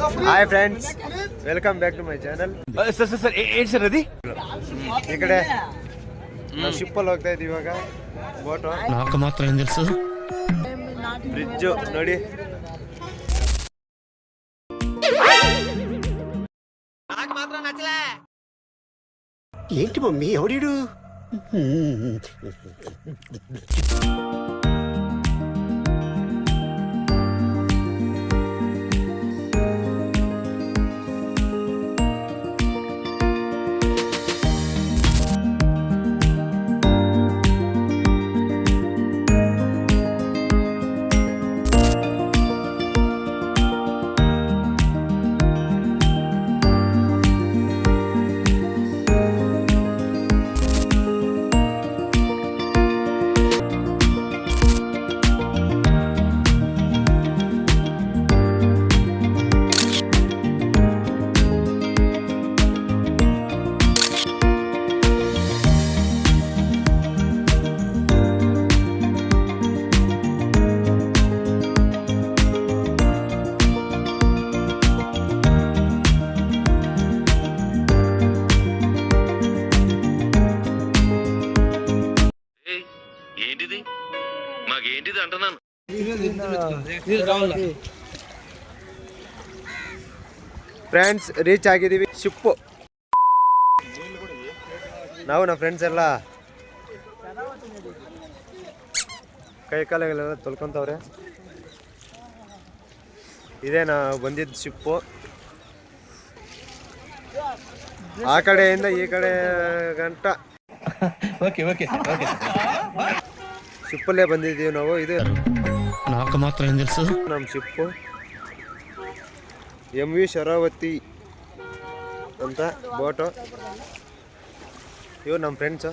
Hi friends, welcome back to my channel. ఏంటి sir అది? ಈ ಕಡೆ ನಾವು ಶಿಪ್ಪಲ್ಲಿ ಹೋಗ್ತಾ ಇದೀವಿ ಇವಾಗ. ಬೋಟು నాకు మాత్రం ఏం తెలుసు. ಬ್ರಿಡ್ಜ್ ನೋಡಿ. నాకు మాత్రం నచ్చలే. ఏంటి మమ్మీ ఎవడీడు? ఏంటిది? మాకేంటిది అంటున్నాను. ಫ್ರೆಂಡ್ಸ್, ರೀಚ್ ಆಗಿದ್ದೀವಿ ಶಿಪ್ಪು. ನಾವು ನಮ್ಮ ಫ್ರೆಂಡ್ಸ್ ಎಲ್ಲ ಕೈ ಕಾಲುಗಳೆಲ್ಲ ತೊಳ್ಕೊಂತವ್ರೆ. ಇದೇ ನಾವು ಬಂದಿದ್ದು ಶಿಪ್ಪು. ಆ ಕಡೆಯಿಂದ ಈ ಕಡೆ ಗಂಟ ಶಿಪ್ಪಲ್ಲೇ ಬಂದಿದ್ದೀವಿ ನಾವು. ಇದು నాకు మాత్రం ఏం తెలుసు. ನಮ್ಮ ಶಿಪ್ಪು MV ಶರಾವತಿ ಅಂತ ಬೋಟು. ಇವ್ರು ನಮ್ಮ ಫ್ರೆಂಡ್ಸು.